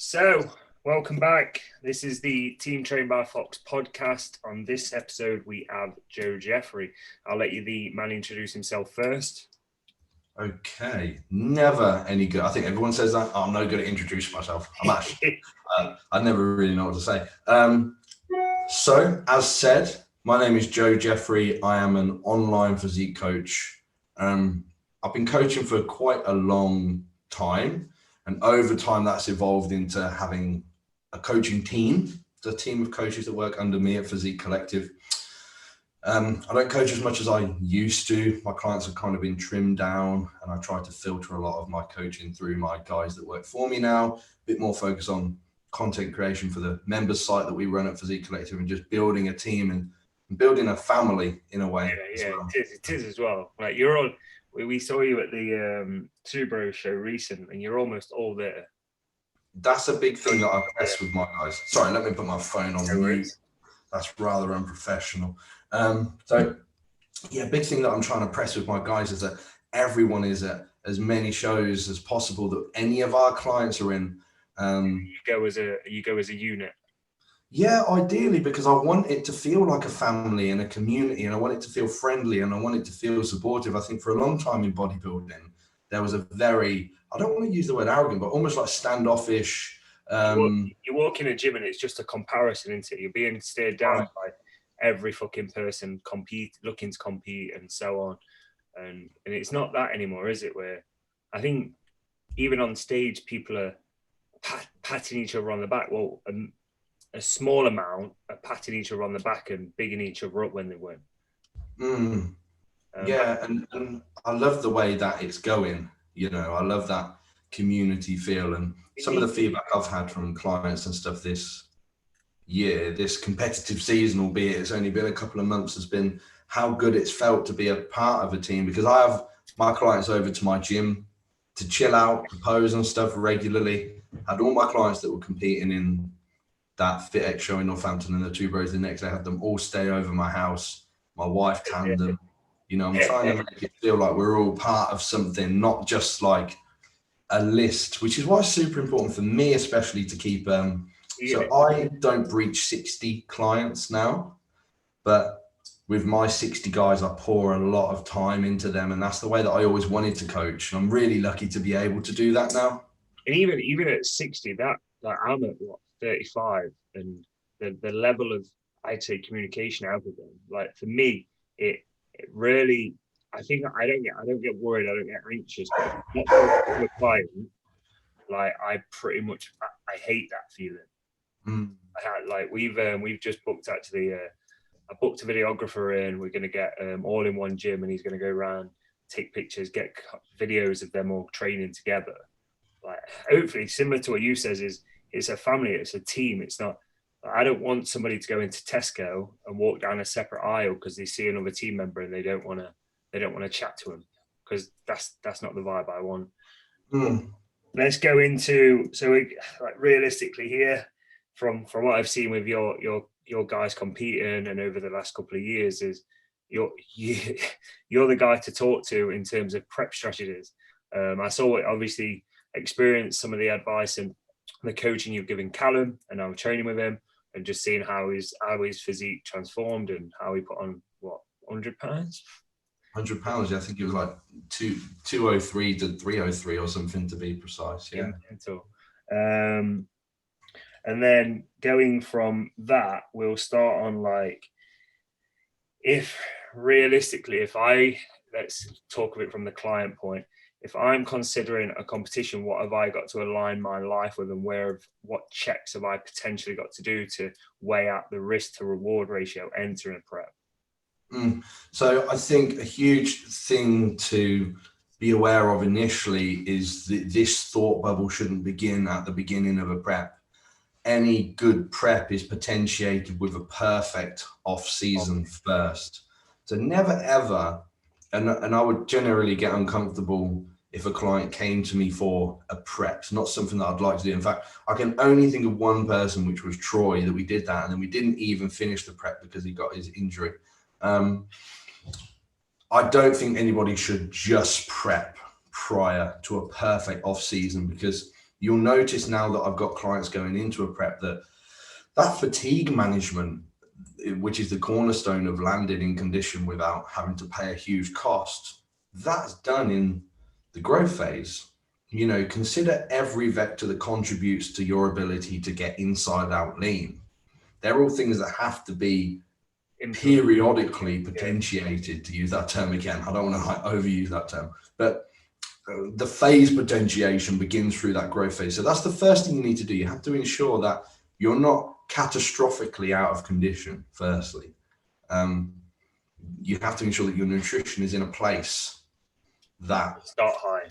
So, welcome back. This is the Team Trained by Fox podcast. On this episode, we have Jeffery. I'll let you, the man, introduce himself first. Okay, never any good. I think everyone says that. I'm no good at introducing myself. I'm actually, I never really know what to say. So, as said, my name is Jeffery. I am an online physique coach. I've been coaching for quite a long time. And over time, that's evolved into having a coaching team, the team of coaches that work under me at Physique Collective. I don't coach as much as I used to. My clients have kind of been trimmed down, and I try to filter a lot of my coaching through my guys that work for me now. A bit more focus on content creation for the members site that we run at Physique Collective, and just building a team and building a family in a way. Yeah, it is as well. Like you're all. We saw you at the Subaru show recent, and you're almost all there. That's a big thing that I press with my guys. Sorry, let me put my phone on mute. That's rather unprofessional. So, yeah, big thing that I'm trying to press with my guys is that everyone is at as many shows as possible that any of our clients are in. You go as a unit. Yeah, ideally, because I want it to feel like a family and a community, and I want it to feel friendly, and I want it to feel supportive. I think for a long time in bodybuilding, there was a very, I don't want to use the word arrogant, but almost like standoffish. You walk in a gym and it's just a comparison, isn't it? You're being stared down by every fucking person looking to compete and so on. And it's not that anymore, is it? Where I think even on stage, people are patting each other on the back. Well, a small amount are patting each other on the back and bigging each other up when they win. Yeah, and I love the way that it's going. You know, I love that community feel, and some of the feedback I've had from clients and stuff this year, this competitive season, albeit it's only been a couple of months, has been how good it's felt to be a part of a team, because I have my clients over to my gym to chill out, to pose and stuff regularly. Had all my clients that were competing in that FitX show in Northampton and the Two Bros the next day, I had them all stay over my house. My wife tanned them. You know, I'm trying to make it feel like we're all part of something, not just like a list, which is why it's super important for me, especially to keep. So I don't breach 60 clients now, but with my 60 guys, I pour a lot of time into them, and that's the way that I always wanted to coach. And I'm really lucky to be able to do that now. And even at 60, that like I'm at 35, and the level of, I'd say, communication out of them, like for me, it really, I think I don't get worried, I don't get anxious, but not for a client, like I hate that feeling. Like we've just booked actually. I booked a videographer in. We're going to get all in one gym, and he's going to go around, take pictures, get videos of them all training together. Like hopefully, similar to what you says, is it's a family, it's a team. It's not. I don't want somebody to go into Tesco and walk down a separate aisle because they see another team member and they don't want to chat to him, because that's not the vibe I want. Let's go into like realistically here, from what I've seen with your guys competing and over the last couple of years, is you're the guy to talk to in terms of prep strategies. I saw it, obviously experienced some of the advice and the coaching you've given Callum, and I'm training with him and just seeing how his physique transformed and how he put on 100 pounds. 100 pounds, yeah, I think it was like 203 to 303 or something, to be precise. Yeah. And then going from that, we'll start on like, if realistically, let's talk of it from the client point. If I'm considering a competition, what have I got to align my life with, and what checks have I potentially got to do to weigh out the risk to reward ratio entering a prep? So I think a huge thing to be aware of initially is that this thought bubble shouldn't begin at the beginning of a prep. Any good prep is potentiated with a perfect off season first. So never ever, and I would generally get uncomfortable if a client came to me for a prep. It's not something that I'd like to do. In fact, I can only think of one person, which was Troy, that we did that, and then we didn't even finish the prep because he got his injury. I don't think anybody should just prep prior to a perfect off season, because you'll notice now that I've got clients going into a prep that fatigue management, which is the cornerstone of landing in condition without having to pay a huge cost, that's done in the growth phase. You know, consider every vector that contributes to your ability to get inside out lean. They're all things that have to be periodically potentiated, to use that term again. I don't want to overuse that term, but the phase potentiation begins through that growth phase. So that's the first thing you need to do. You have to ensure that you're not catastrophically out of condition, firstly. You have to ensure that your nutrition is in a place that start high.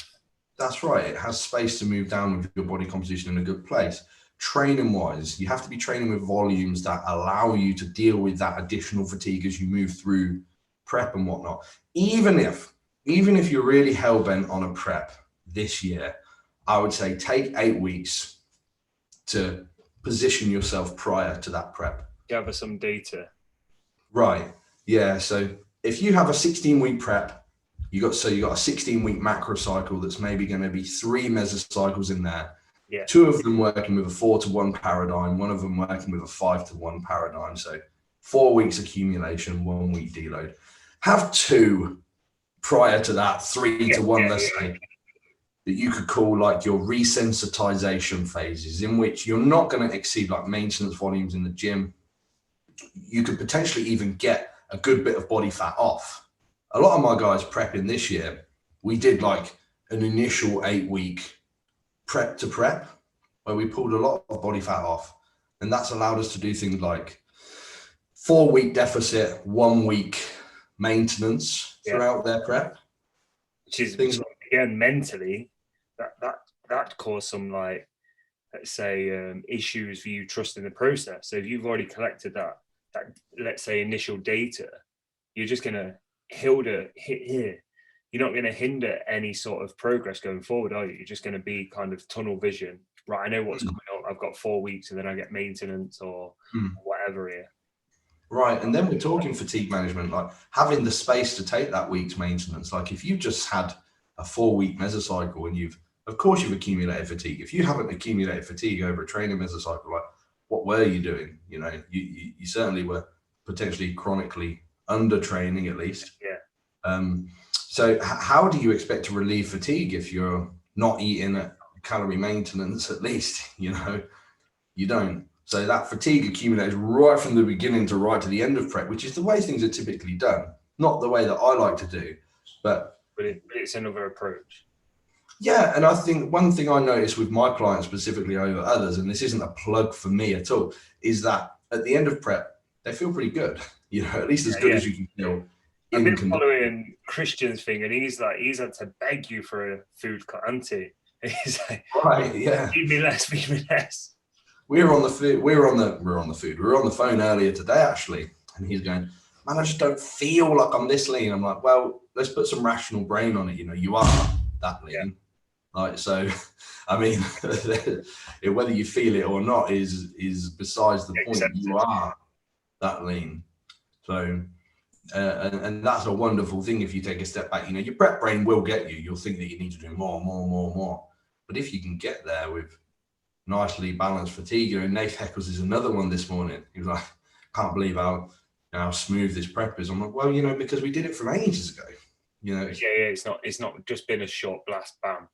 That's right. It has space to move down with your body composition in a good place. Training wise, you have to be training with volumes that allow you to deal with that additional fatigue as you move through prep and whatnot. Even if you're really hell-bent on a prep this year, I would say take 8 weeks to position yourself prior to that prep. Gather some data. Right. Yeah. So if you have a 16-week prep, you got a 16-week macro cycle that's maybe going to be 3 mesocycles in there. Yeah. 2 of them working with a 4-to-1 paradigm, 1 of them working with a 5-to-1 paradigm. So 4 weeks accumulation, 1 week deload. Have 2 prior to that, 3-to-1, let's say, that you could call like your resensitization phases, in which you're not going to exceed like maintenance volumes in the gym. You could potentially even get a good bit of body fat off. A lot of my guys prepping this year, we did like an initial 8-week prep to prep where we pulled a lot of body fat off. And that's allowed us to do things like 4-week deficit, 1 week maintenance throughout their prep. Which is again, mentally, that caused some, like, let's say, issues for you trusting the process. So if you've already collected that let's say initial data, you're just gonna hit here. You're not going to hinder any sort of progress going forward, are you? You're just going to be kind of tunnel vision. Right, I know what's coming up. I've got 4 weeks and then I get maintenance or whatever here. Right, and then we're talking fatigue management, like having the space to take that week's maintenance. Like if you just had a 4-week mesocycle and of course you've accumulated fatigue. If you haven't accumulated fatigue over a training mesocycle, like what were you doing? You know, you certainly were potentially chronically under training at least. Yeah. So how do you expect to relieve fatigue if you're not eating at calorie maintenance at least? You know, you don't. So that fatigue accumulates right from the beginning to right to the end of prep, which is the way things are typically done. Not the way that I like to do, but it's another approach. Yeah, and I think one thing I notice with my clients specifically over others, and this isn't a plug for me at all, is that at the end of prep, they feel pretty good. You know, at least as good as you can feel. I've been following Christian's thing, and he's had to beg you for a food cut, hasn't he? He's like, right, yeah. Feed me less. We were on the phone earlier today, actually, and he's going, man, I just don't feel like I'm this lean. I'm like, well, let's put some rational brain on it. You know, you are that lean. Yeah. Like, so, I mean, whether you feel it or not is besides the point. You are that lean. So, and that's a wonderful thing. If you take a step back, you know, your prep brain will get you. You'll think that you need to do more. But if you can get there with nicely balanced fatigue, and Nate Heckles is another one this morning. He was like, can't believe how smooth this prep is. I'm like, well, you know, because we did it from ages ago. You know, it's not just been a short blast, bam.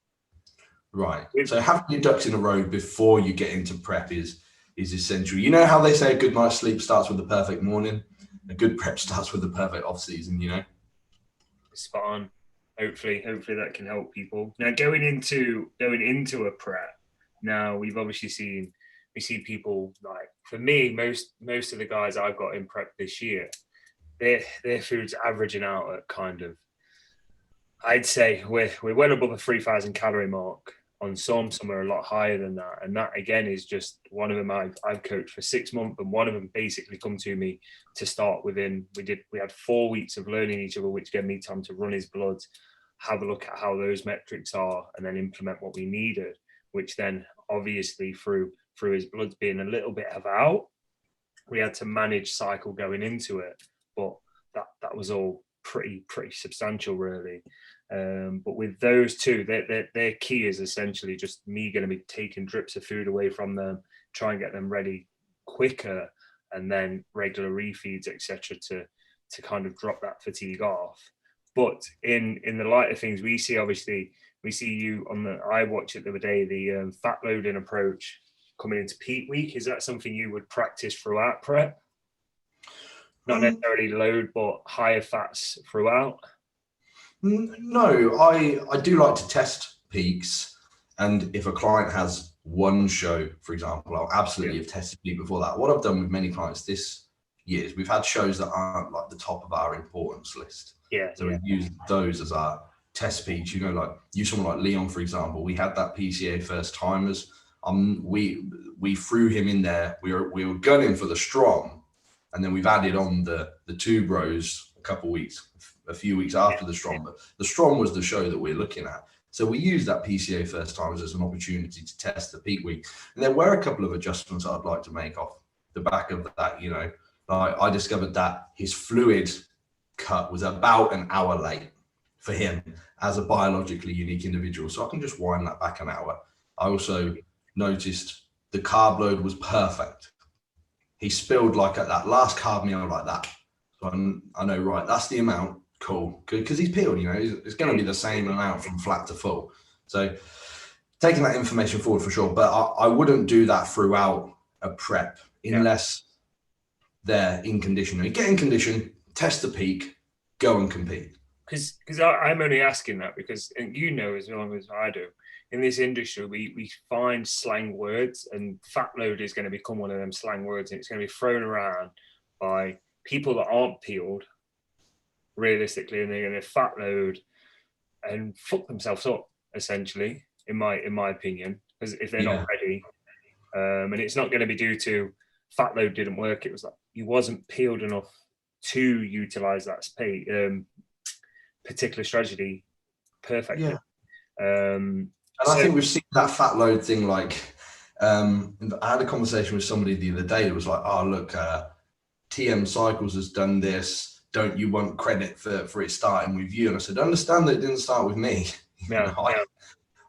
Right. So having your ducks in a row before you get into prep is essential. You know how they say a good night's sleep starts with the perfect morning? A good prep starts with the perfect off season, you know? Spot on. Hopefully that can help people. Now going into a prep, now we've obviously seen people, like, for me, most of the guys I've got in prep this year, their food's averaging out at kind of, I'd say we're well above the 3,000 calorie mark on some are a lot higher than that. And that again is just one of them I've coached for 6 months, and one of them basically come to me to start within. We had 4 weeks of learning each other, which gave me time to run his blood, have a look at how those metrics are, and then implement what we needed, which then obviously through his bloods being a little bit of out, we had to manage cycle going into it. But that was all pretty substantial, really. But with those two, their key is essentially just me going to be taking drips of food away from them, try and get them ready quicker, and then regular refeeds, etc., to kind of drop that fatigue off. But in the light of things, we see you on the, I watched it the other day, the fat loading approach coming into peak week. Is that something you would practice throughout prep? Not necessarily load, but higher fats throughout? No, I do like to test peaks. And if a client has one show, for example, I'll absolutely have tested peak before that. What I've done with many clients this year is we've had shows that aren't like the top of our importance list. So we've used those as our test peaks. You know, like someone like Leon, for example, we had that PCA first timers. We threw him in there. We were gunning for the strong, and then we've added on the two bros a few weeks after the strong. But the strong was the show that we're looking at. So we used that PCA first timers as an opportunity to test the peak week. And there were a couple of adjustments I'd like to make off the back of that. You know, I discovered that his fluid cut was about an hour late for him as a biologically unique individual. So I can just wind that back an hour. I also noticed the carb load was perfect. He spilled like at that last carb meal like that. So I know, right, that's the amount. Cool. Because he's peeled, you know, it's going to be the same amount from flat to full. So taking that information forward for sure. But I wouldn't do that throughout a prep unless they're in condition. Get in condition, test the peak, go and compete. Because I'm only asking that because, and you know as long as I do, in this industry, we find slang words, and fat load is going to become one of them slang words, and it's going to be thrown around by people that aren't peeled realistically, and they're going to fat load and fuck themselves up, essentially, in my opinion, because if they're not ready, and it's not going to be due to fat load didn't work. It was like you wasn't peeled enough to utilize that particular strategy perfectly. And I think we've seen that fat load thing. Like, I had a conversation with somebody the other day that was like, "Oh, look, TM Cycles has done this. Don't you want credit for it starting with you?" And I said, "Understand that it didn't start with me.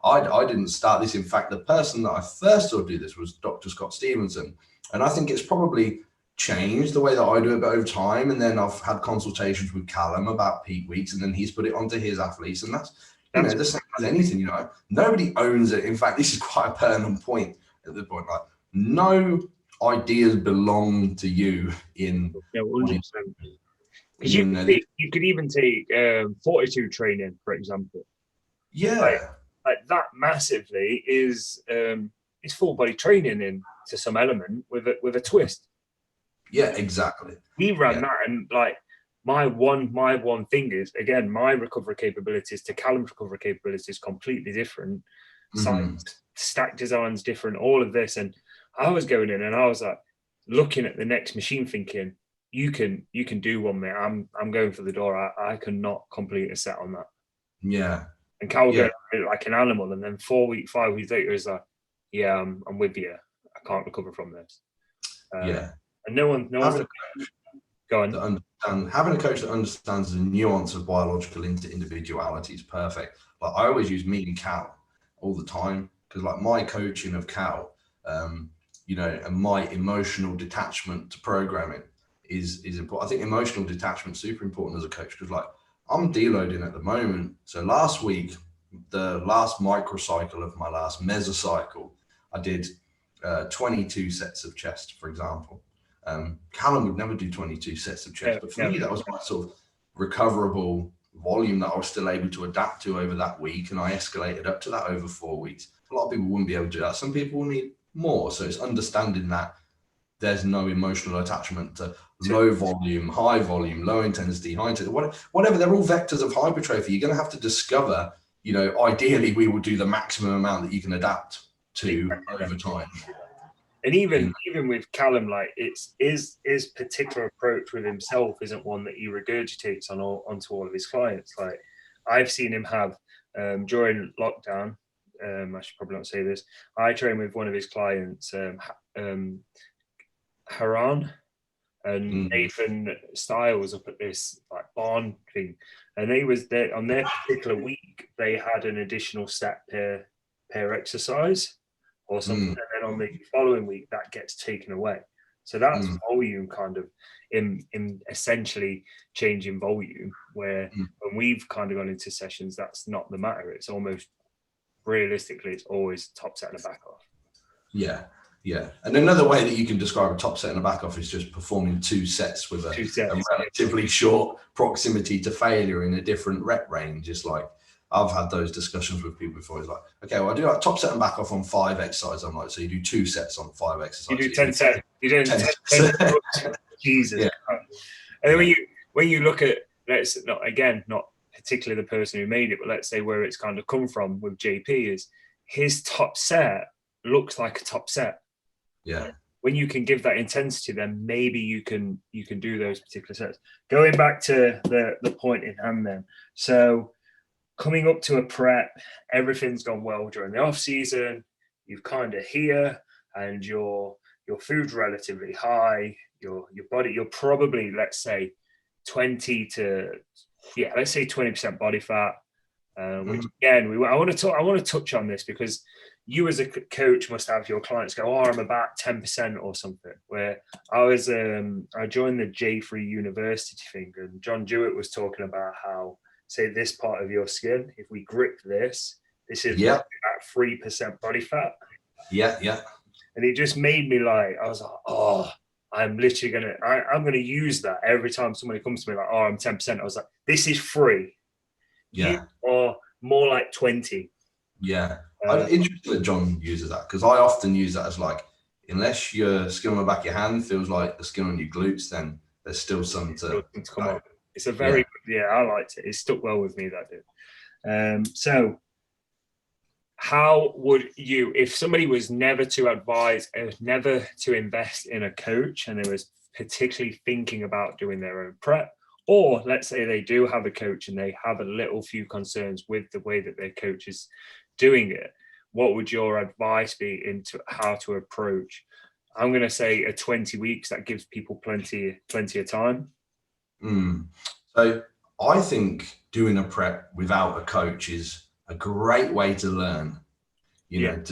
I didn't start this. In fact, the person that I first saw do this was Dr. Scott Stevenson, and I think it's probably changed the way that I do it, but over time. And then I've had consultations with Callum about peak weeks, and then he's put it onto his athletes, and that's the same as anything. You know, nobody owns it. In fact, this is quite a pertinent point at the point. Like, no ideas belong to you in 100%. Because you could even take fortitude training, for example. Like that massively is full body training in to some element with a twist. Yeah, exactly. We ran that, and like my one thing is, again, my recovery capabilities to Callum's recovery capabilities completely different. Science, stack designs different, all of this. And I was going in and I was like looking at the next machine thinking, you can do one, mate. I'm going for the door. I cannot complete a set on that. Yeah. And Cal going like an animal, and then 5 weeks later is like, yeah, I'm with you. I can't recover from this. And no one's going. Having a coach that understands the nuance of biological individuality is perfect. Like, I always use me and Cal all the time, because like my coaching of Cal, you know, and my emotional detachment to programming is important. I think emotional detachment is super important as a coach, because like I'm deloading at the moment. So last week, the last microcycle of my last mesocycle, I did 22 sets of chest, for example. Callum would never do 22 sets of chest, but for me, that was my sort of recoverable volume that I was still able to adapt to over that week. And I escalated up to that over 4 weeks. A lot of people wouldn't be able to do that. Some people will need more. So it's understanding that there's no emotional attachment to low volume, high volume, low intensity, high intensity, whatever. They're all vectors of hypertrophy. You're going to have to discover, you know, ideally we will do the maximum amount that you can adapt to over time. And even with Callum, like his particular approach with himself isn't one that he regurgitates onto all of his clients. Like I've seen him have during lockdown. I should probably not say this. I trained with one of his clients, Haran. and Nathan Style was up at this like barn thing, and they was there on their particular week. They had an additional set per exercise or something, and then on the following week that gets taken away. So that's volume kind of in essentially changing volume. Where when we've kind of gone into sessions, that's not the matter. It's almost realistically, it's always top set and a back off. Yeah. Yeah, and another way that you can describe a top set and a back off is just performing 2 sets with a relatively short proximity to failure in a different rep range. It's like, I've had those discussions with people before. It's like, okay, well, I do like top set and back off on 5 exercises. I'm like, so you do 2 sets on 5 exercises. You do 10 sets. You do 10 Jesus. Yeah. And then when you look at, not particularly the person who made it, but let's say where it's kind of come from with JP is his top set looks like a top set. Yeah. When you can give that intensity, then maybe you can do those particular sets. Going back to the point in hand then. So coming up to a prep, everything's gone well during the off season. You've kind of here and your food's relatively high. Your body, you're probably, let's say 20% body fat. Which again, I want to touch on this because you as a coach must have your clients go, oh, I'm about 10% or something. Where I joined the Jeffery University thing, and John Jewett was talking about how, say, this part of your skin, if we grip this is about 3% body fat. Yeah. And it just made me like, I was like, oh, I'm literally I'm gonna use that every time somebody comes to me like, oh, I'm 10%. I was like, this is free. Yeah. Or more like 20. Yeah. I'm interested that John uses that, because I often use that as like, unless your skin on the back of your hand feels like the skin on your glutes, then there's still some to come on. It's a very good, I liked it. It stuck well with me, that did. So how would you, if somebody was never to invest in a coach and they was particularly thinking about doing their own prep, or let's say they do have a coach and they have a few concerns with the way that their coach is doing it, what would your advice be into how to approach? I'm going to say a 20 weeks, that gives people plenty of time. So I think doing a prep without a coach is a great way to learn. You know,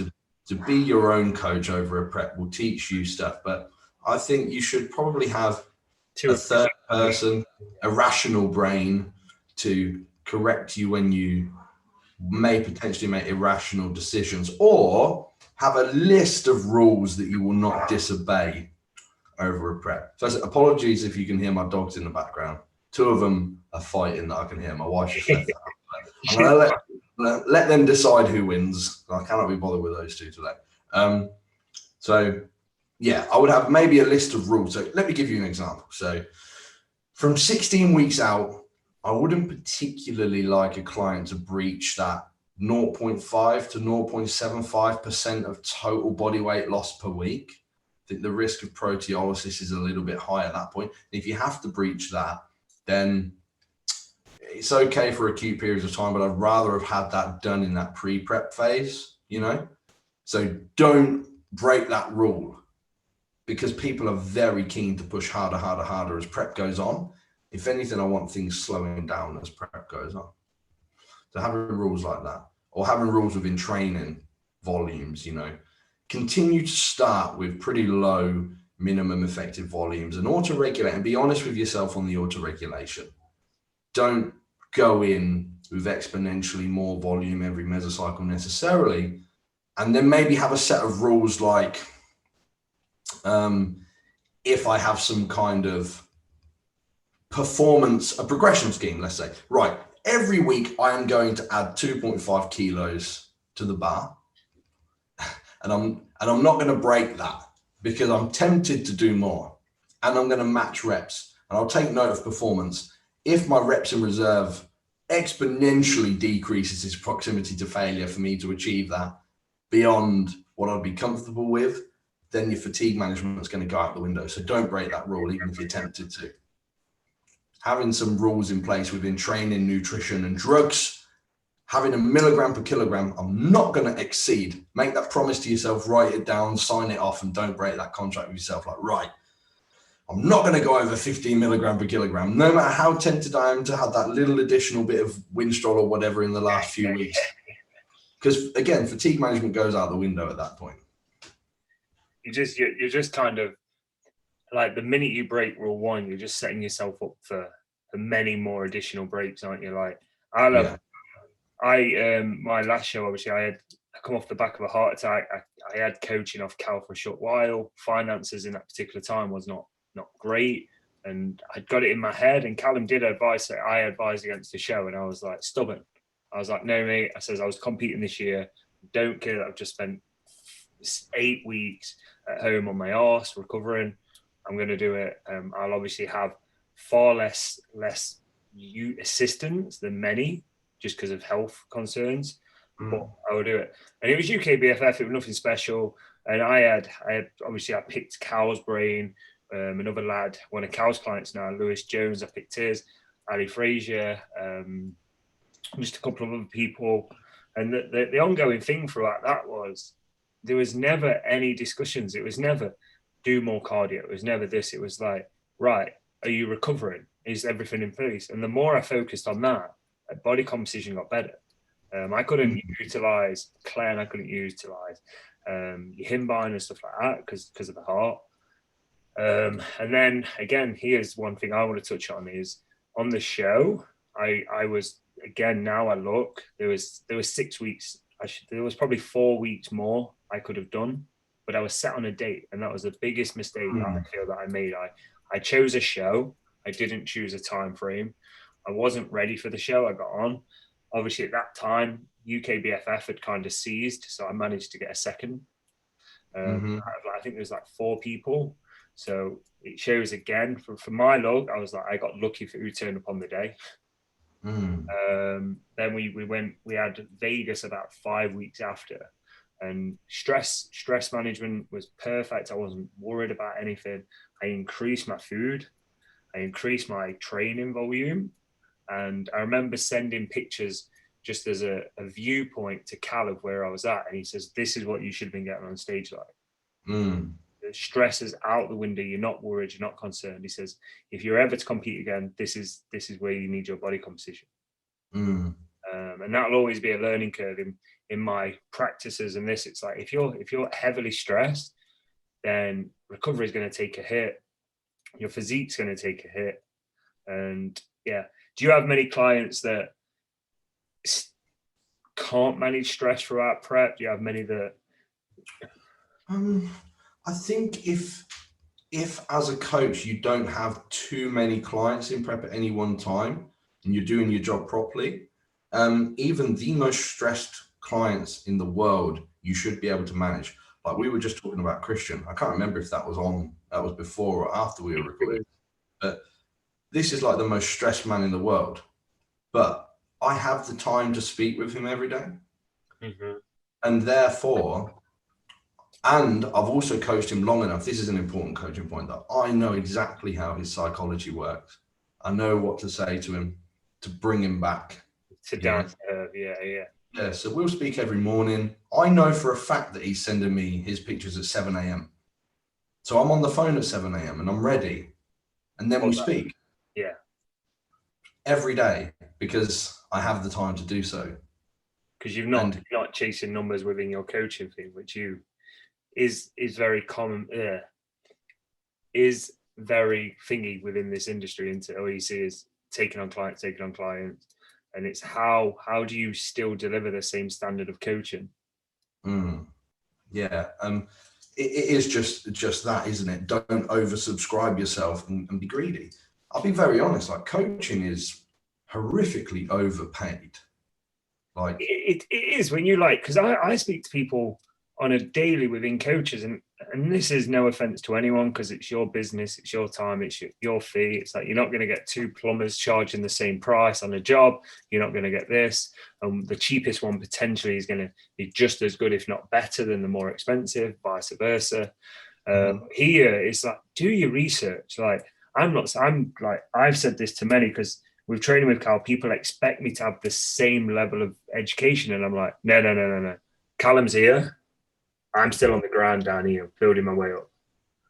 to be your own coach over a prep will teach you stuff, but I think you should probably have a third person, a rational brain to correct you when you may potentially make irrational decisions, or have a list of rules that you will not disobey over a prep. So apologies if you can hear my dogs in the background. 2 of them are fighting that I can hear. My wife just left that. I'm going to let them decide who wins. I cannot be bothered with those 2 today. So yeah, I would have maybe a list of rules. So let me give you an example. So from 16 weeks out, I wouldn't particularly like a client to breach that 0.5 to 0.75% of total body weight loss per week. I think the risk of proteolysis is a little bit high at that point. If you have to breach that, then it's okay for acute periods of time, but I'd rather have had that done in that pre-prep phase, you know? So don't break that rule, because people are very keen to push harder as prep goes on. If anything, I want things slowing down as prep goes on. So having rules like that, or having rules within training volumes, you know, continue to start with pretty low minimum effective volumes and auto-regulate, and be honest with yourself on the auto-regulation. Don't go in with exponentially more volume every mesocycle necessarily, and then maybe have a set of rules like, if I have some kind of a progression scheme, let's say, right, every week I am going to add 2.5 kilos to the bar, and I'm not going to break that because I'm tempted to do more, and I'm going to match reps, and I'll take note of performance. If my reps in reserve exponentially decreases its proximity to failure for me to achieve that beyond what I'd be comfortable with, then your fatigue management is going to go out the window. So don't break that rule, even if you're tempted to. Having some rules in place within training, nutrition, and drugs, having a milligram per kilogram, I'm not going to exceed. Make that promise to yourself, write it down, sign it off, and don't break that contract with yourself. Like, right, I'm not going to go over 15 milligram per kilogram, no matter how tempted I am to have that little additional bit of Winstrol or whatever in the last few weeks. Because again, fatigue management goes out the window at that point. You're just kind of like, the minute you break rule 1, you're just setting yourself up for many more additional breaks, aren't you? Like, my last show, obviously, I come off the back of a heart attack. I had coaching off Cal for a short while. Finances in that particular time was not great, and I'd got it in my head. And Callum did advise that I advised against the show, and I was like stubborn. I was like, no, mate. I says I was competing this year. Don't care that I've just spent 8 weeks at home on my arse recovering. I'm going to do it. I'll obviously have far less assistance than many, just because of health concerns, but I will do it. And it was UKBFF. It was nothing special. And I picked Cal's brain. Another lad, one of Cal's clients now, Lewis Jones, I picked his, Ali Frazier, just a couple of other people. And the ongoing thing throughout that was, there was never any discussions. It was never do more cardio. It was never this. It was like, right, are you recovering? Is everything in place? And the more I focused on that, body composition got better. I couldn't utilize Claire, I couldn't utilize Himbine and stuff like that because of the heart. And then again, here's one thing I want to touch on is on the show. I was, again, now I look, there was 6 weeks. There was probably 4 weeks more I could have done, but I was set on a date, and that was the biggest mistake I feel that I made. I chose a show. I didn't choose a time frame. I wasn't ready for the show. I got on. Obviously, at that time, UKBFF had kind of seized, so I managed to get a second. I think there's like 4 people. So it shows again, for my luck, I was like, I got lucky for who turned up on the day. Then we had Vegas about 5 weeks after, and stress management was perfect. I wasn't worried about anything. I increased my food. I increased my training volume. And I remember sending pictures just as a viewpoint to Cal of where I was at. And he says, this is what you should have been getting on stage like. The stress is out the window. You're not worried. You're not concerned. He says, if you're ever to compete again, this is where you need your body composition. And that'll always be a learning curve in my practices. And this, it's like, if you're heavily stressed, then recovery is going to take a hit. Your physique's going to take a hit. And yeah. Do you have many clients that can't manage stress throughout prep? Do you have many that? I think if as a coach you don't have too many clients in prep at any one time and you're doing your job properly, even the most stressed clients in the world, you should be able to manage. Like we were just talking about Christian. I can't remember if that was before or after we were recording, but this is like the most stressed man in the world, but I have the time to speak with him every day. And therefore, and I've also coached him long enough. This is an important coaching point, that I know exactly how his psychology works. I know what to say to him to bring him back. Down to earth, yeah. Yeah, so we'll speak every morning. I know for a fact that he's sending me his pictures at 7 a.m. So I'm on the phone at 7 a.m. and I'm ready. And then we speak. Yeah. Every day, because I have the time to do so. Because you're not chasing numbers within your coaching thing, which is very common. Is very thingy within this industry. Into all you see is taking on clients, and it's how do you still deliver the same standard of coaching? Yeah. It is just that, isn't it? Don't oversubscribe yourself and be greedy. I'll be very honest, like coaching is horrifically overpaid. Like it is when you because I speak to people on a daily within coaches, and this is no offense to anyone, because it's your business, it's your time, it's your fee. It's like, you're not going to get 2 plumbers charging the same price on a job. You're not going to get this. The cheapest one potentially is going to be just as good, if not better, than the more expensive, vice versa. Here it's like, do your research. Like, I've said this to many, because with training with Cal, people expect me to have the same level of education. And I'm like, no. Callum's here. I'm still on the ground down here, building my way up.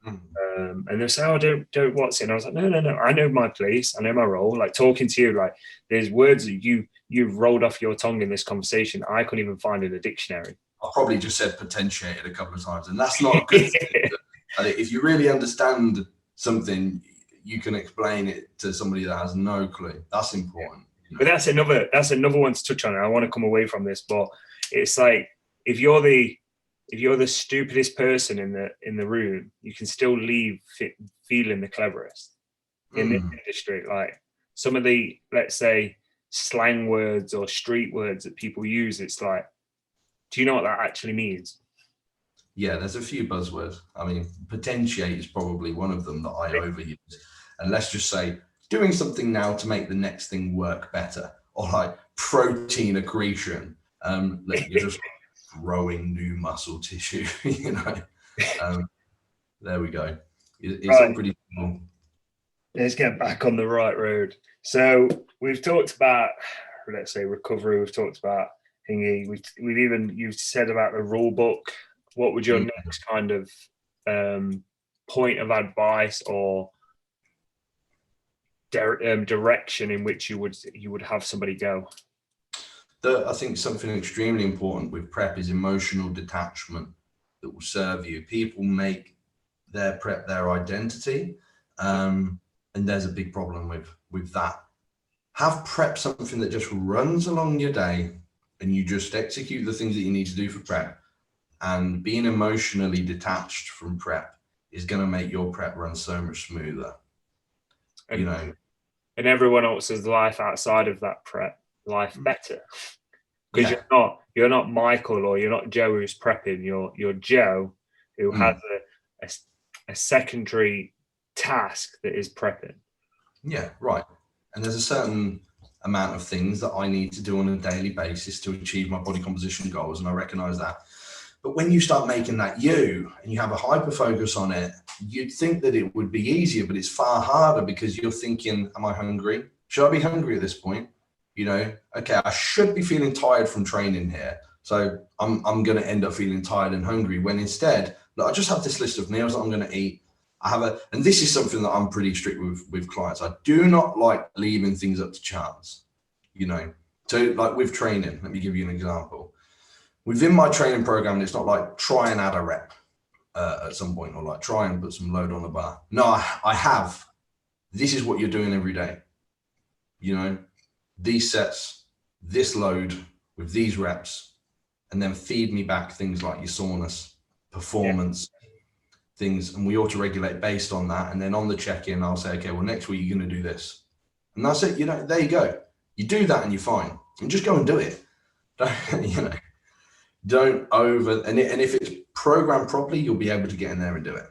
And they say, "Oh, don't what's it?" And I was like, "No, no, no. I know my place. I know my role." Like talking to you, like there's words that you've rolled off your tongue in this conversation I couldn't even find in a dictionary. I probably just said potentiated a couple of times, and that's not a good thing. If you really understand something, you can explain it to somebody that has no clue. That's important. You know? But that's another one to touch on. I want to come away from this, but it's like if you're the stupidest person in the room, you can still leave feeling the cleverest in this industry. Like some of the, let's say, slang words or street words that people use, it's like, do you know what that actually means? Yeah, there's a few buzzwords. I mean, potentiate is probably one of them that I overuse. And let's just say doing something now to make the next thing work better, or like protein accretion. Like you're just growing new muscle tissue, you know. There we go. It's right. All pretty cool. Let's get back on the right road. So we've talked about, let's say, recovery. We've talked about thingy. You've said about the rule book. What would your next kind of point of advice or direction in which you would have somebody go? I think something extremely important with prep is emotional detachment that will serve you. People make their prep their identity, and there's a big problem with that. Have prep something that just runs along your day, and you just execute the things that you need to do for prep. And being emotionally detached from prep is going to make your prep run so much smoother. And, you know, and everyone else's life outside of that prep life better, because you're not Michael or you're not Joe who's prepping. You're Joe who has a secondary task that is prepping. Yeah, right. And there's a certain amount of things that I need to do on a daily basis to achieve my body composition goals, and I recognize that. But when you start making that you and you have a hyper focus on it, you'd think that it would be easier, but it's far harder because you're thinking, am I hungry? Should I be hungry at this point? You know, okay, I should be feeling tired from training here. So I'm going to end up feeling tired and hungry, when instead, look, I just have this list of meals that I'm going to eat. And this is something that I'm pretty strict with clients. I do not like leaving things up to chance, you know. So like with training, let me give you an example. Within my training program, it's not like try and add a rep at some point, or like try and put some load on the bar. No, I have. This is what you're doing every day. You know, these sets, this load with these reps, and then feed me back things like your soreness, performance, things, and we auto-regulate based on that. And then on the check-in, I'll say, okay, well, next week you're going to do this. And that's it. You know, there you go. You do that and you're fine. And just go and do it. You know. Don't and if it's programmed properly, you'll be able to get in there and do it.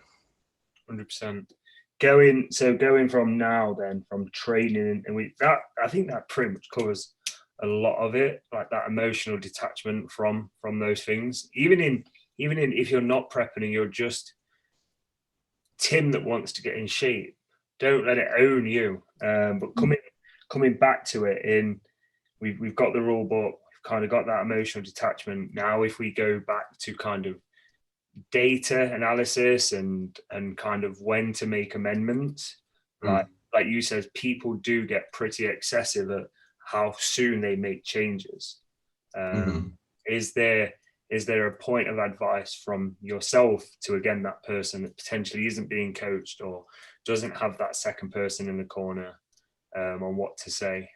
100%. Going from now, then from training, and I think that pretty much covers a lot of it, like that emotional detachment from those things. Even in if you're not prepping and you're just Tim that wants to get in shape, don't let it own you. But coming back to it, we've got the rule book. Kind of got that emotional detachment. Now, if we go back to kind of data analysis and kind of when to make amendments, like you said, people do get pretty excessive at how soon they make changes. Is there a point of advice from yourself to, again, that person that potentially isn't being coached or doesn't have that second person in the corner on what to say?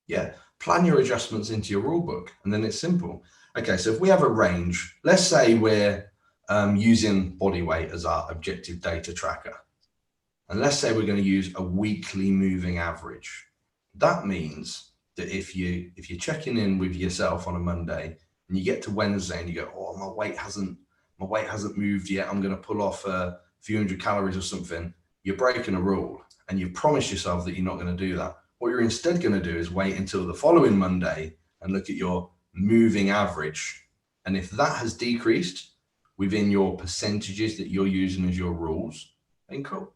Yeah, plan your adjustments into your rule book, and then it's simple. Okay, so if we have a range, let's say we're using body weight as our objective data tracker, and let's say we're going to use a weekly moving average. That means that if you're checking in with yourself on a Monday and you get to Wednesday and you go, oh, my weight hasn't moved yet, I'm going to pull off a few hundred calories or something, you're breaking a rule, and you've promised yourself that you're not going to do that. What you're instead going to do is wait until the following Monday and look at your moving average. And if that has decreased within your percentages that you're using as your rules, then cool.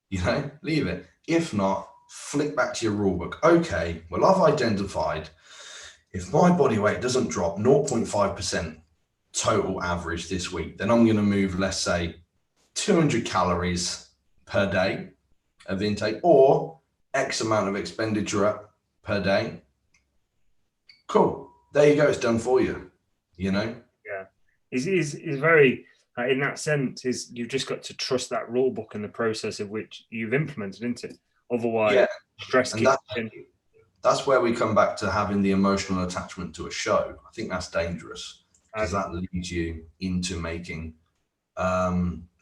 You know, leave it. If not, flick back to your rule book. Okay, well, I've identified if my body weight doesn't drop 0.5% total average this week, then I'm going to move, let's say, 200 calories per day of intake or X amount of expenditure per day. Cool. There you go. It's done for you, you know? Yeah. Is very, in that sense, is you've just got to trust that rule book and the process of which you've implemented into it. Otherwise, Yeah. stress And kicks in. that's where we come back to having the emotional attachment to a show. I think that's dangerous because that leads you into making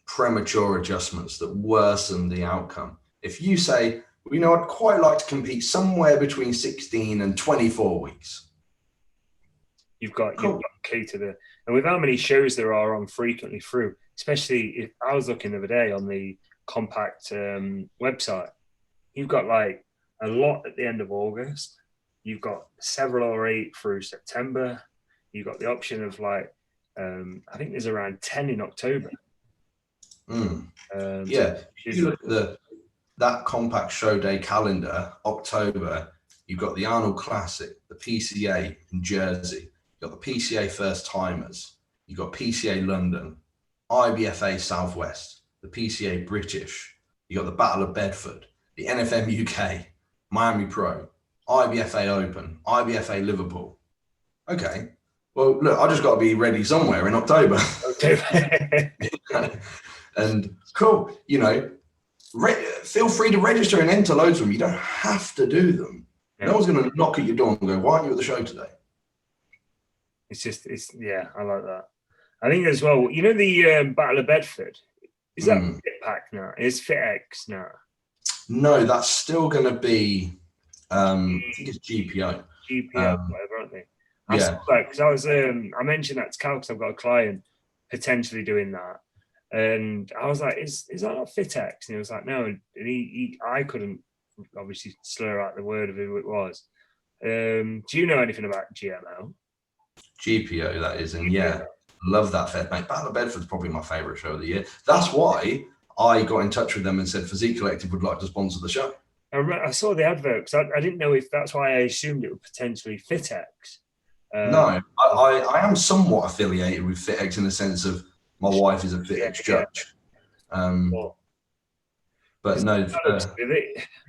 premature adjustments that worsen the outcome. If you say, well, you know, I'd quite like to compete somewhere between 16 and 24 weeks. You've got key to the, and with how many shows there are on frequently through, especially if I was looking the other day on the Compact website, you've got like a lot at the end of August. You've got several or 8 through September. You've got the option of like, I think there's around 10 in October. Yeah, if you look at that Compact show day calendar, October, you've got the Arnold Classic, the PCA in Jersey, you've got the PCA First Timers, you've got PCA London, IBFA Southwest, the PCA British, you've got the Battle of Bedford, the NFM UK, Miami Pro, IBFA Open, IBFA Liverpool. Okay, well, look, I just got to be ready somewhere in October. And cool, you know, feel free to register and enter loads of them. You don't have to do them. Yeah. No one's going to knock at your door and go, why aren't you at the show today? Yeah, I like that. I think as well, you know, the Battle of Bedford, is that Fit Pack now? Is FitX now? No, that's still going to be, I think it's GPO. GPO, whatever, aren't they? I saw that because I mentioned that to Cal because I've got a client potentially doing that. And I was like, is that not FitX? And he was like, no. And I couldn't obviously slur out the word of who it was. Do you know anything about GMO? GPO, that is. And yeah, love that Fed, mate. Battle of Bedford's probably my favourite show of the year. That's why I got in touch with them and said Physique Collective would like to sponsor the show. I saw the advert because I didn't know if that's why I assumed it would potentially FitX. No, I am somewhat affiliated with FitX in the sense of my wife is a FitX judge. But no. But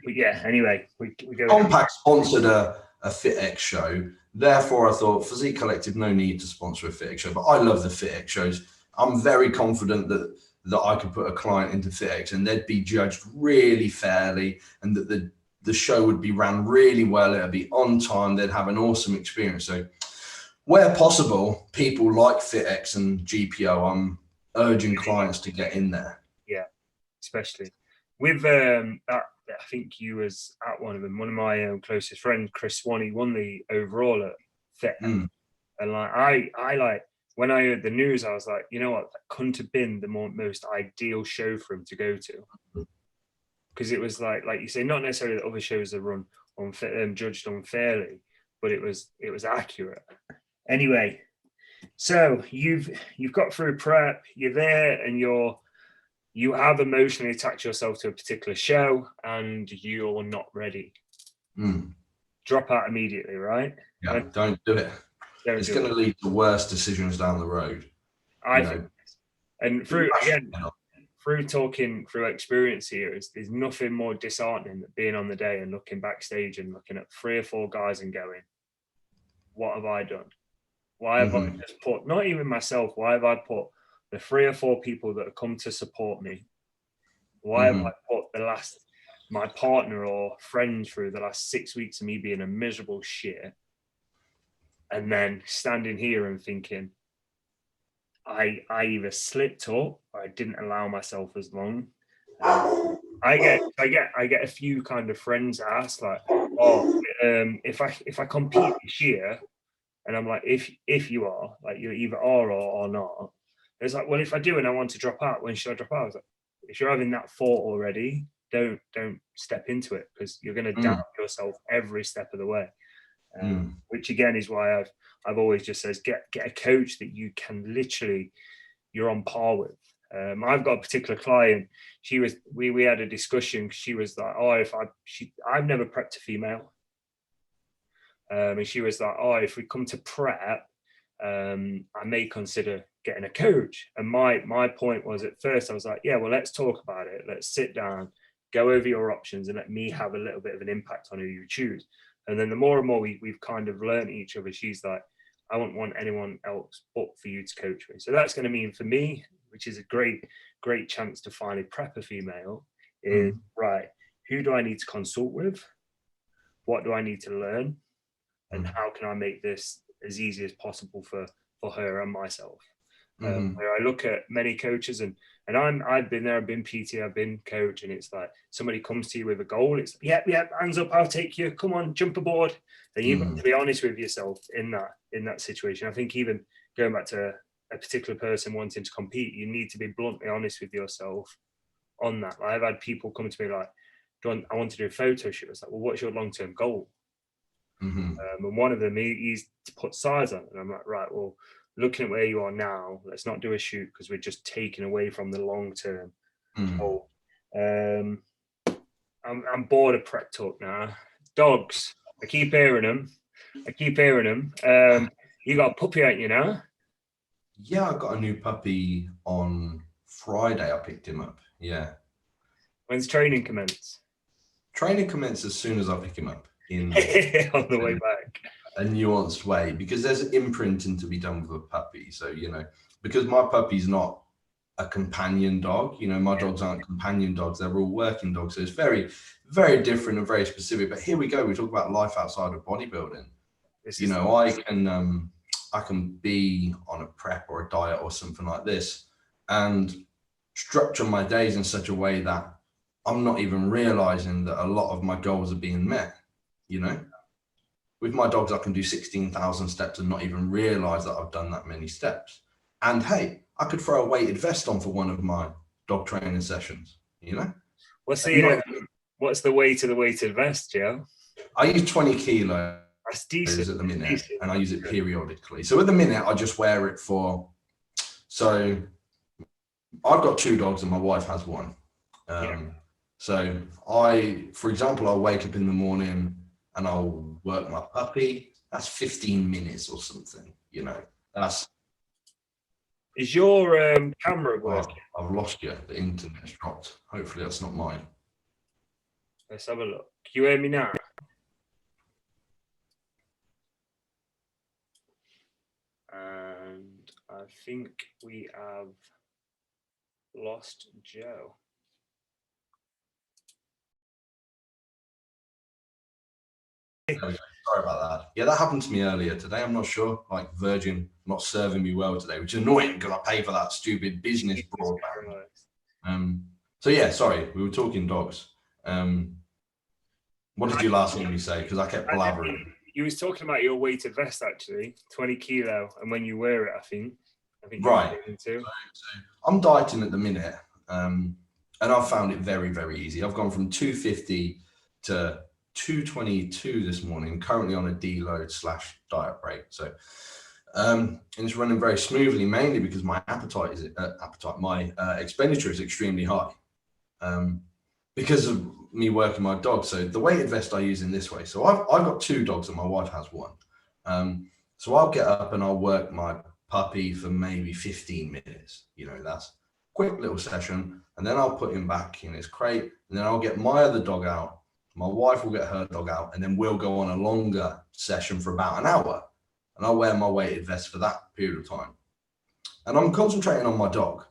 yeah, anyway, we go. Compact sponsored a FitX show. Therefore, I thought Physique Collective, no need to sponsor a FitX show. But I love the FitX shows. I'm very confident that I could put a client into FitX and they'd be judged really fairly and that the show would be ran really well. It'd be on time. They'd have an awesome experience. So where possible, people like FitX and GPO, I'm urging clients to get in there. Yeah, especially with that. I think you was at one of them. One of my closest friends, Chris Swanee, won the overall at FitX. And like I like when I heard the news, I was like, you know what, that couldn't have been the most ideal show for him to go to, because it was like you say, not necessarily that other shows are run on judged unfairly, but it was accurate. Anyway, so you've got through prep, you're there, and you have emotionally attached yourself to a particular show, and you're not ready. Drop out immediately, right? Yeah, don't do it. It's going to lead to worse decisions down the road. I think, and through talking through experience here, there's nothing more disheartening than being on the day and looking backstage and looking at 3 or 4 guys and going, what have I done? Why have I just put, not even myself, why have I put the 3 or 4 people that have come to support me? Why have I put my partner or friend through the last 6 weeks of me being a miserable shit? And then standing here and thinking, I either slipped up or I didn't allow myself as long. I get a few kind of friends ask like, oh, if I compete this year, and I'm like, if you are, like, you either are or not. It's like, well, if I do and I want to drop out, when should I drop out? I was like, if you're having that thought already, don't step into it, because you're going to doubt yourself every step of the way. Which again is why I've always just says get a coach that you can literally, you're on par with. I've got a particular client. We had a discussion. She was like, oh, I've never prepped a female. And she was like, oh, if we come to prep, I may consider getting a coach. And my point was, at first I was like, yeah, well, let's talk about it. Let's sit down, go over your options, and let me have a little bit of an impact on who you choose. And then the more and more we've kind of learned each other, she's like, I won't want anyone else but for you to coach me. So that's going to mean for me, which is a great chance to finally prep a female, is right, who do I need to consult with? What do I need to learn? And how can I make this as easy as possible for her and myself? Where I look at many coaches, and I've been there, I've been PT, I've been coach, and it's like somebody comes to you with a goal. It's yep, hands up, I'll take you. Come on, jump aboard. Then you've got to be honest with yourself in that situation. I think even going back to a particular person wanting to compete, you need to be bluntly honest with yourself on that. Like, I've had people come to me like, I want to do a photo shoot. It's like, well, what's your long-term goal? And one of them, he's to put size on, and I'm like, right, well, looking at where you are now, let's not do a shoot because we're just taking away from the long-term goal. I'm bored of prep talk now. Dogs, I keep hearing them. You got a puppy, ain't you now? Yeah, I got a new puppy on Friday. I picked him up. Yeah. When's training commence? Training commence as soon as I pick him up in on the way back. A nuanced way, because there's imprinting to be done with a puppy. So, because my puppy's not a companion dog, my dogs aren't companion dogs, they're all working dogs. So it's very, very different and very specific. But here we go. We talk about life outside of bodybuilding. I can be on a prep or a diet or something like this and structure my days in such a way that I'm not even realizing that a lot of my goals are being met, With my dogs, I can do 16,000 steps and not even realize that I've done that many steps. And hey, I could throw a weighted vest on for one of my dog training sessions, What's the weight of the weighted vest, Joe? I use 20 kilos. That's decent at the minute, and I use it periodically. So at the minute, I just wear it so I've got 2 dogs and my wife has 1. So for example, I'll wake up in the morning and I'll work my puppy. That's 15 minutes or something, Is your camera working? I've lost you. The internet's dropped. Hopefully that's not mine. Let's have a look. Can you hear me now? And I think we have lost Joe. Sorry about that. Yeah, that happened to me earlier today. I'm not sure, like Virgin not serving me well today, which is annoying because I pay for that stupid business broadband. So yeah, sorry, we were talking dogs. What did you last hear me say? Because I kept blabbering. You was talking about your weighted vest, actually, 20 kilo, and when you wear it, I think right. So I'm dieting at the minute, and I've found it very, very easy. I've gone from 250 to 222 this morning, currently on a deload / diet break. So, and it's running very smoothly, mainly because my expenditure is extremely high, because of me working my dog. So the weighted vest I use in this way. So I've got 2 dogs and my wife has 1. So I'll get up and I'll work my puppy for maybe 15 minutes. That's a quick little session, and then I'll put him back in his crate, and then I'll get my other dog out. My wife will get her dog out, and then we'll go on a longer session for about an hour, and I'll wear my weighted vest for that period of time. And I'm concentrating on my dog.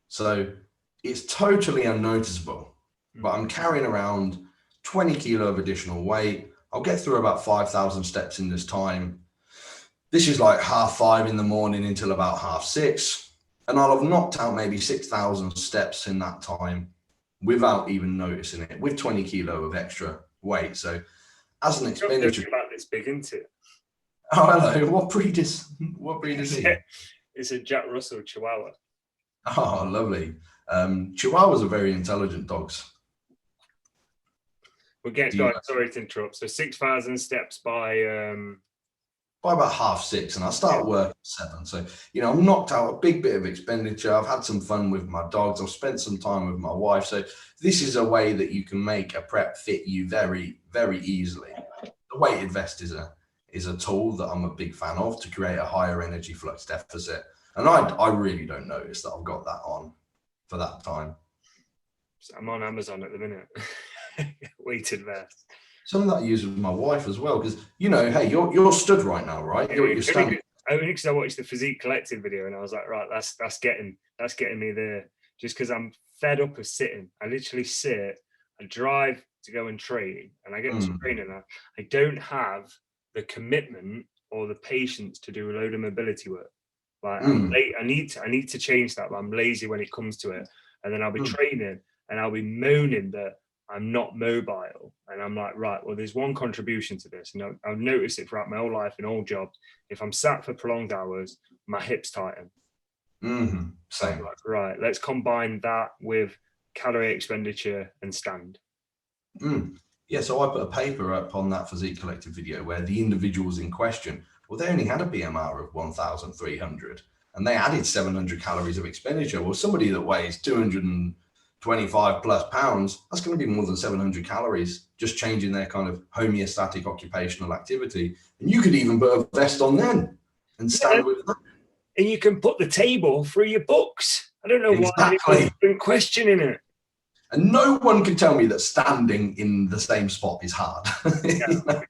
So it's totally unnoticeable, but I'm carrying around 20 kilo of additional weight. I'll get through about 5,000 steps in this time. This is like 5:30 in the morning until about 6:30. And I'll have knocked out maybe 6,000 steps in that time without even noticing it, with 20 kilo of extra weight. So as an expenditure. About this big, isn't it? Oh, hello. What breed is he? It's a Jack Russell Chihuahua. Oh, lovely. Chihuahuas are very intelligent dogs. We'll get going. Sorry to interrupt. So 6,000 steps by about 6:30, and I start work at 7. So, I'm knocked out a big bit of expenditure. I've had some fun with my dogs. I've spent some time with my wife. So this is a way that you can make a prep fit you very, very easily. The weighted vest is is a tool that I'm a big fan of to create a higher energy flux deficit. And I really don't notice that I've got that on for that time. I'm on Amazon at the minute. Weighted vest. Something that I use with my wife as well, because, you know, hey, you're stood right now, right? You're standing. Only because I watched the Physique Collective video and I was like, right, that's getting me there. Just because I'm fed up of sitting. I literally sit, I drive to go and train, and I get to training now. I don't have the commitment or the patience to do a load of mobility work. Like I need to change that, but I'm lazy when it comes to it. And then I'll be training and I'll be moaning that I'm not mobile. And I'm like, right, well, there's one contribution to this. And I've noticed it throughout my whole life in all jobs. If I'm sat for prolonged hours, my hips tighten. Same. Like, right, let's combine that with calorie expenditure and stand. Yeah, so I put a paper up on that Physique Collective video where the individuals in question, well, they only had a BMR of 1,300 and they added 700 calories of expenditure. Well, somebody that weighs 225 plus pounds, that's going to be more than 700 calories just changing their kind of homeostatic occupational activity. And you could even put a vest on then and stand with that. And you can put the table through your books. I don't know why anyone's been questioning it. And no one can tell me that standing in the same spot is hard. You know?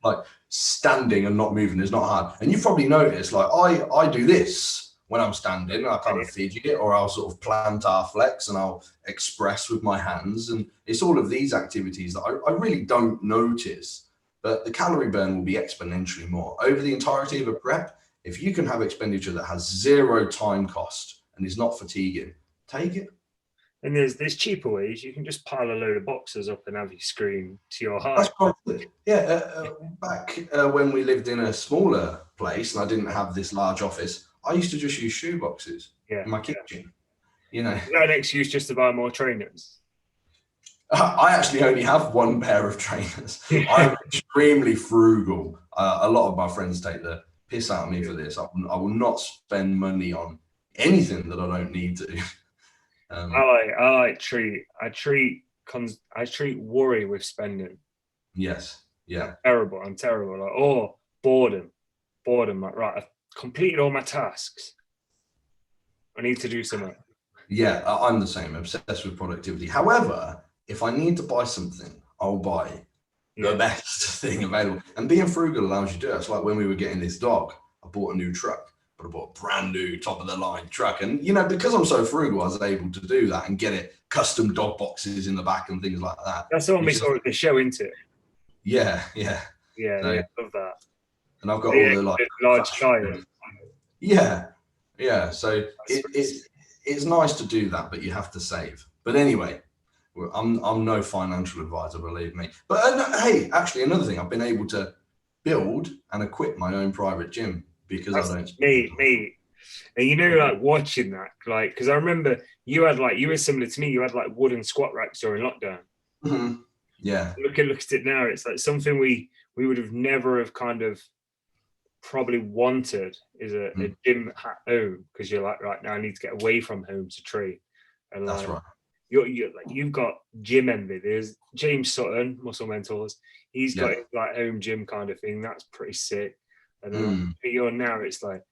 Like standing and not moving is not hard. And you've probably noticed, like I do this when I'm standing. I kind of fidget, or I'll sort of plantar flex and I'll express with my hands. And it's all of these activities that I really don't notice. But the calorie burn will be exponentially more. Over the entirety of a prep, if you can have expenditure that has zero time cost and is not fatiguing, take it. And there's cheaper ways. You can just pile a load of boxes up and have your screen to your height. Yeah, back when we lived in a smaller place and I didn't have this large office, I used to just use shoe boxes in my kitchen. You know, is that an excuse just to buy more trainers? I actually only have one pair of trainers. I'm extremely frugal. A lot of my friends take the piss out of me for this. I will not spend money on anything that I don't need to. I treat worry with spending. Yes. Yeah. I'm terrible. Like, boredom. Like, right, I've completed all my tasks. I need to do something. Yeah, I'm the same. Obsessed with productivity. However, if I need to buy something, I'll buy the best thing available. And being frugal allows you to do it. It's like when we were getting this dog, I bought a new truck. But I bought a brand new top of the line truck. And, you know, because I'm so frugal, I was able to do that and get it custom dog boxes in the back and things like that. That's the one we saw at the show, isn't it? Yeah. Yeah, so, love that. And I've got all the like large tires. Yeah. So it's nice to do that, but you have to save. But anyway, I'm no financial advisor, believe me. But hey, actually, another thing, I've been able to build and equip my own private gym. Because I don't. Me. And you know, like watching that, like, because I remember you were similar to me. You had like wooden squat racks during lockdown. Yeah. Look at it now. It's like something we would have never have kind of probably wanted is a gym at home, because you're like, right now I need to get away from home to train. And that's right. You've got gym envy. There's James Sutton, Muscle Mentors. He's got his like home gym kind of thing. That's pretty sick. And then you're now, it's like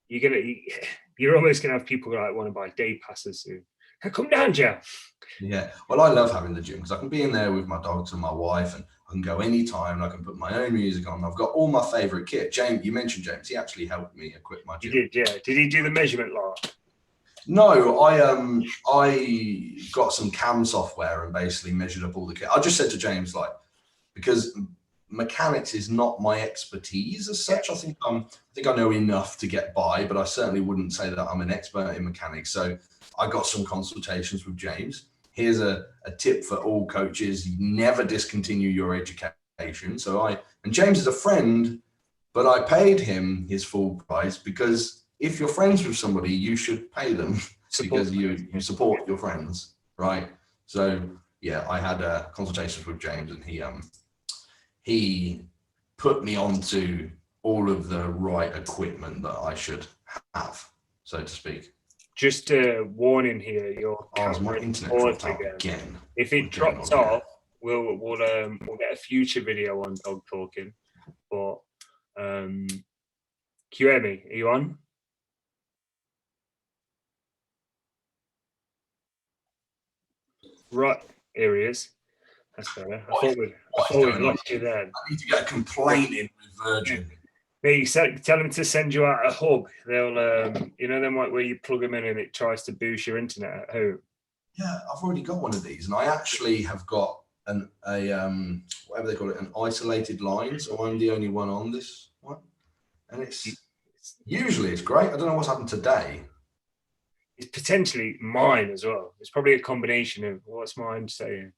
you're almost gonna have people like want to buy day passes soon. Come down, Jeff. Yeah, well, I love having the gym because I can be in there with my dogs and my wife, and I can go anytime. And I can put my own music on. I've got all my favorite kit. James, you mentioned James. He actually helped me equip my gym. He did, yeah. Did he do the measurement lot? No, I got some CAM software and basically measured up all the kit. I just said to James, like, because mechanics is not my expertise as such. I think I know enough to get by, but I certainly wouldn't say that I'm an expert in mechanics. So I got some consultations with James. Here's a tip for all coaches: you never discontinue your education. And James is a friend, but I paid him his full price because if you're friends with somebody, you should pay them because you support your friends, right? So yeah, I had consultations with James, and he put me onto all of the right equipment that I should have, so to speak. Just a warning here, my internet dropped out again. If it drops off, we'll get a future video on dog talking. But Can you hear me? Are you on? Right, here he is. That's better. I thought we'd lost you then. I need to get a complaint in with Virgin. Hey, tell them to send you out a hub. They'll, you know, them where you plug them in and it tries to boost your internet at home. Yeah, I've already got one of these, and I actually have got whatever they call it, an isolated line. So I'm the only one on this one, and usually it's great. I don't know what's happened today. It's potentially mine as well. It's probably a combination of what's mine saying.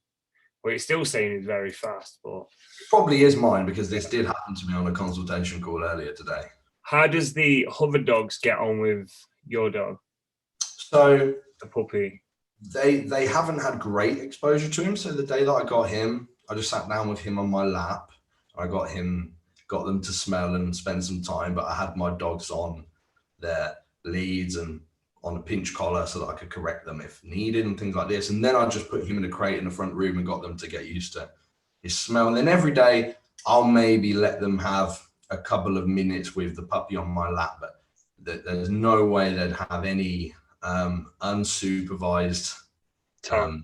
Well, it's still saying it's very fast, but it probably is mine because this did happen to me on a consultation call earlier today. How does the hover dogs get on with your dog? So the puppy. They haven't had great exposure to him. So the day that I got him, I just sat down with him on my lap. I got them to smell and spend some time, but I had my dogs on their leads and on a pinch collar so that I could correct them if needed and things like this. And then I just put him in a crate in the front room and got them to get used to his smell. And then every day I'll maybe let them have a couple of minutes with the puppy on my lap, but there's no way they'd have any unsupervised time.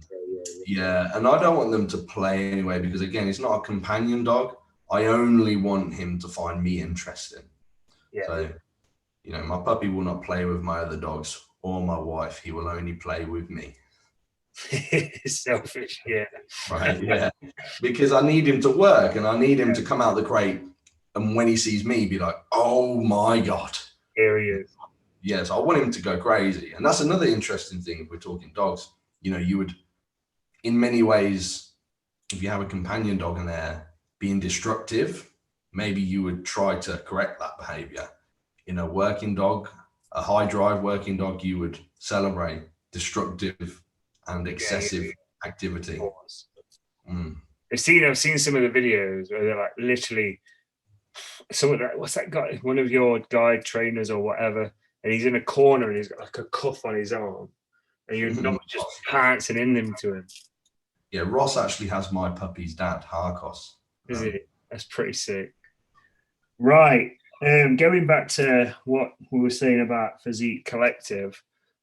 Yeah, and I don't want them to play anyway, because again, it's not a companion dog. I only want him to find me interesting. Yeah. So, you know, my puppy will not play with my other dogs or my wife. He will only play with me. Selfish, yeah. Right, yeah. Because I need him to work and I need him to come out the crate, and when he sees me, be like, oh my God. Here he is. Yes, I want him to go crazy. And that's another interesting thing if we're talking dogs. You know, you would, in many ways, if you have a companion dog and they're being destructive, maybe you would try to correct that behavior. In a working dog, a high drive working dog, you would celebrate destructive and excessive activity. I've seen some of the videos where they're like literally, what's that guy? One of your guide trainers or whatever, and he's in a corner and he's got like a cuff on his arm, and you're not just pouncing in them to him. Yeah, Ross actually has my puppy's dad, Harkos. Is it? That's pretty sick. Right. Going back to what we were saying about Physique Collective,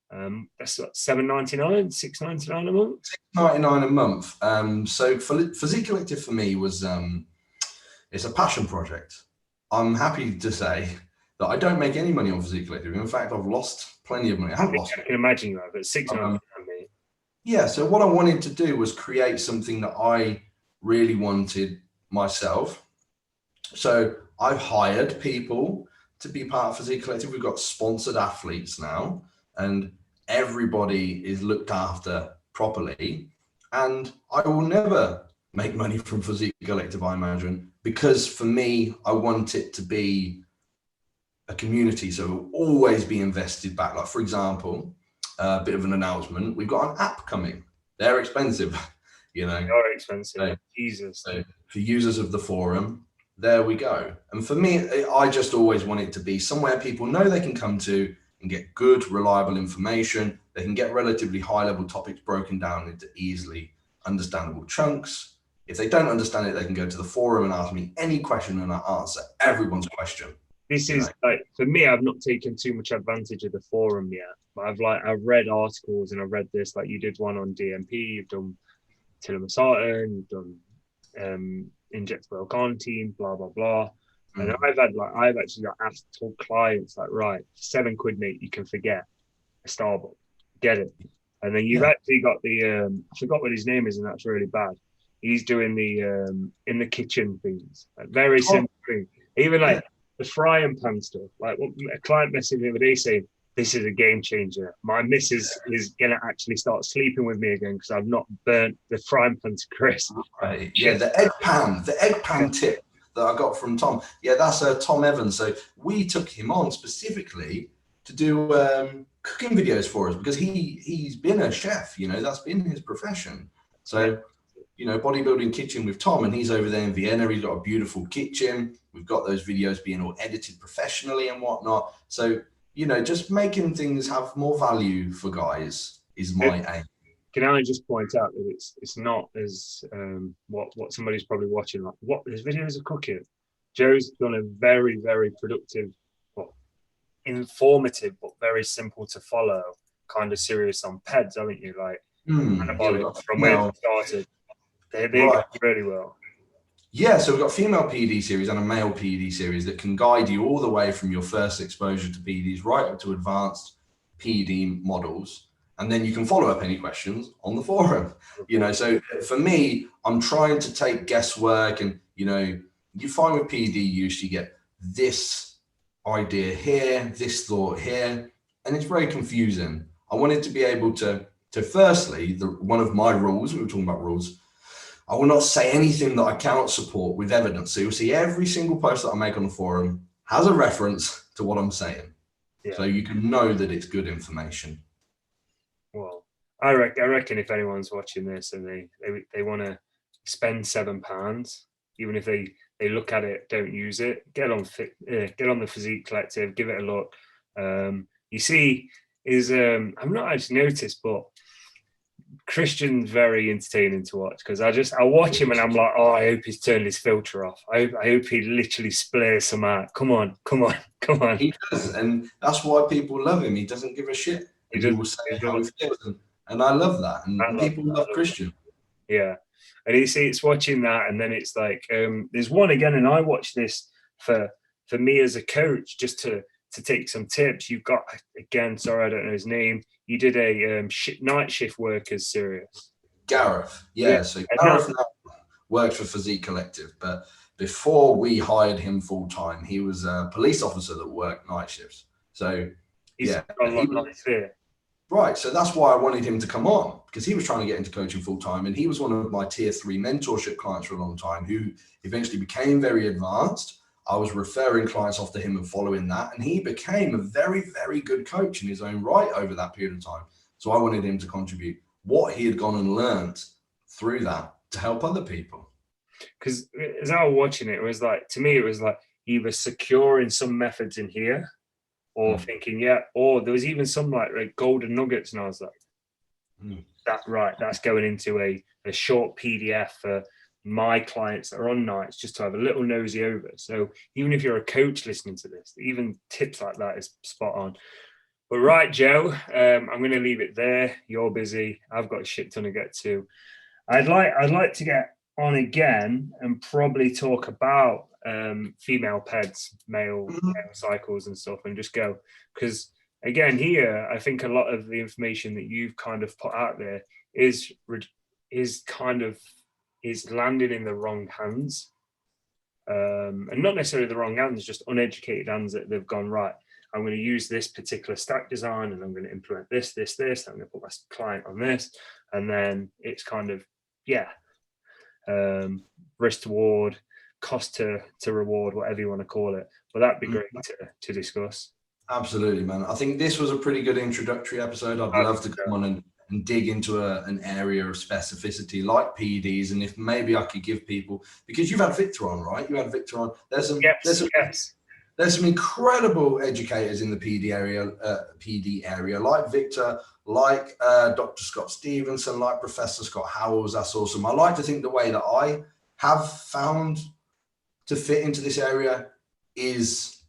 that's what, $7.99, $6.99 a month? $6.99 a month. So Physique Collective for me was it's a passion project. I'm happy to say that I don't make any money on Physique Collective. In fact, I've lost plenty of money. I can imagine you have, but $6.99. Yeah, so what I wanted to do was create something that I really wanted myself. So I've hired people to be part of Physique Collective. We've got sponsored athletes now, and everybody is looked after properly. And I will never make money from Physique Collective, I imagine, because for me, I want it to be a community. So it will always be invested back. Like, for example, a bit of an announcement, we've got an app coming. They're expensive, you know. They're expensive. So, Jesus. So for users of the forum, there we go. And for me, I just always want it to be somewhere people know they can come to and get good, reliable information. They can get relatively high-level topics broken down into easily understandable chunks. If they don't understand it, they can go to the forum and ask me any question, and I answer everyone's question. This is like, for me, I've not taken too much advantage of the forum yet, but I've read articles and I've read this, like you did one on DMP, you've done telomere, you've done injectable carnitine, blah blah blah. And I've actually told clients like, right, £7, mate, you can forget a Starbucks, get it. And then you've actually got the I forgot what his name is, and that's really bad. He's doing the in the kitchen things, like very simple thing. Even like the frying pan stuff. Like what a client messaged me the other day saying, "This is a game changer. My missus is gonna actually start sleeping with me again because I've not burnt the frying pan to crisp." Right. Yeah, the egg pan tip that I got from Tom. Yeah, that's Tom Evans. So we took him on specifically to do cooking videos for us because he's been a chef. You know, that's been his profession. So, you know, bodybuilding kitchen with Tom, and he's over there in Vienna. He's got a beautiful kitchen. We've got those videos being all edited professionally and whatnot. So, you know, just making things have more value for guys is my aim. Can I just point out that it's not as what somebody's probably watching, like what there's videos of cooking. Joe's done a very, very productive, well, informative, but very simple to follow kind of series on PEDs, haven't you? Like Yeah, we've anabolic got from where they female, started. They go right. really well. Yeah, so we've got a female PD series and a male PD series that can guide you all the way from your first exposure to PDs right up to advanced PD models. And then you can follow up any questions on the forum. You know, so for me, I'm trying to take guesswork and, you know, you find with PD use, you get this idea here, this thought here, and it's very confusing. I wanted to be able to firstly, one of my rules, we were talking about rules, I will not say anything that I cannot support with evidence. So you'll see every single post that I make on the forum has a reference to what I'm saying. Yeah. So you can know that it's good information. Well, I reckon if anyone's watching this and they want to spend £7, even if they look at it, don't use it, get on the Physique Collective, give it a look. You see, I've not actually noticed, but Christian's very entertaining to watch because I watch him and I'm like, oh, I hope he's turned his filter off. I hope he literally splays some out. Come on. He does, and that's why people love him. He doesn't give a shit. He will say how he feels, and I love that. And people love Christian. Yeah, and you see, it's watching that, and then it's like, there's one again, and I watch this for me as a coach, just to take some tips. You've got, again, sorry, I don't know his name. You did a night shift workers series. Gareth, yeah. So Gareth now works for Physique Collective, but before we hired him full time, he was a police officer that worked night shifts. So right. So that's why I wanted him to come on, because he was trying to get into coaching full time, and he was one of my tier 3 mentorship clients for a long time, who eventually became very advanced. I was referring clients off to him and following that, and he became a very, very good coach in his own right over that period of time. So I wanted him to contribute what he had gone and learned through that to help other people. Because as I was watching it, it was like, to me, it was like he was securing some methods in here, or thinking, or there was even some like golden nuggets, and I was like, that's going into a short PDF for my clients that are on nights, just to have a little nosy over. So even if you're a coach listening to this, even tips like that is spot on. But right, Joe, I'm going to leave it there. You're busy. I've got a shit ton to get to. I'd like to get on again and probably talk about female PEDs, male cycles and stuff, and just go, because again, here I think a lot of the information that you've kind of put out there is landed in the wrong hands, and not necessarily the wrong hands, just uneducated hands that they've gone, right, I'm going to use this particular stack design and I'm going to implement this, I'm going to put my client on this, and then it's kind of risk to reward, cost to reward, whatever you want to call it. But that'd be great to discuss. Absolutely, man. I think this was a pretty good introductory episode. I'd love to come on and dig into an area of specificity like PEDs, and if maybe I could give people, because you've had Victor on, right? You had Victor on. There's some incredible educators in the PD area, like Victor, like Dr. Scott Stevenson, like Professor Scott Howells. That's awesome. I like to think the way that I have found to fit into this area is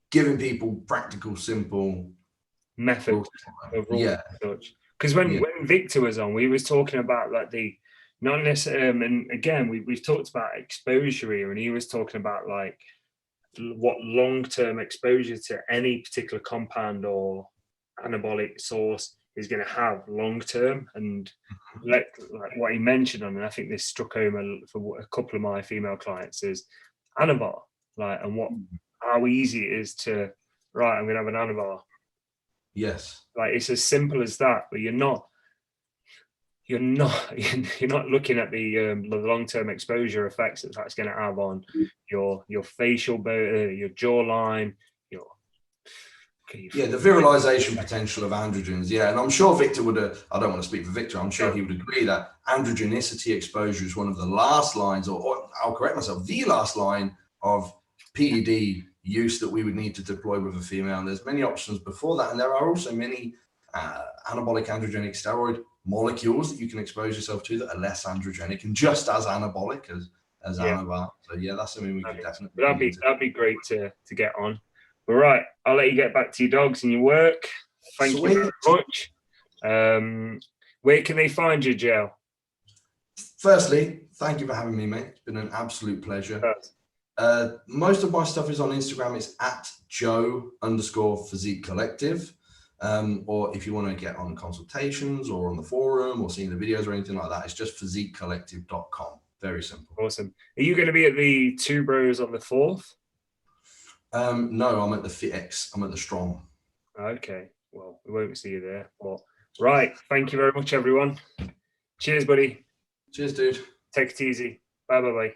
giving people practical, simple methods. Because when Victor was on, we was talking about like not necessarily, and again, we've talked about exposure here, and he was talking about like what long-term exposure to any particular compound or anabolic source is going to have long-term, and like what he mentioned on, and I think this struck home for a couple of my female clients, is anabar, like, and how easy it is to, right, I'm going to have an anabar. Yes. Like, it's as simple as that, but you're not looking at the long-term exposure effects that that's going to have on your facial, your jawline, the virilization potential of androgens. Yeah, and I'm sure Victor would. I don't want to speak for Victor. I'm sure he would agree that androgenicity exposure is one of the last lines, or I'll correct myself, the last line of PED use that we would need to deploy with a female. And there's many options before that, and there are also many anabolic androgenic steroid molecules that you can expose yourself to that are less androgenic and just as anabolic as Annabelle. So yeah, that's something we could definitely. That'd be great to get on. All right, I'll let you get back to your dogs and your work. Thank you very much. Where can they find you, Joe? Firstly, thank you for having me, mate. It's been an absolute pleasure. Most of my stuff is on Instagram. It's at Joe_Physique Collective. Or if you want to get on consultations or on the forum or seeing the videos or anything like that, it's just physiquecollective.com. Very simple. Awesome. Are you going to be at the Two Bros on the 4th? No, I'm at the FitX. I'm at the Strong. Okay. Well, we won't see you there. But right. Thank you very much, everyone. Cheers, buddy. Cheers, dude. Take it easy. Bye.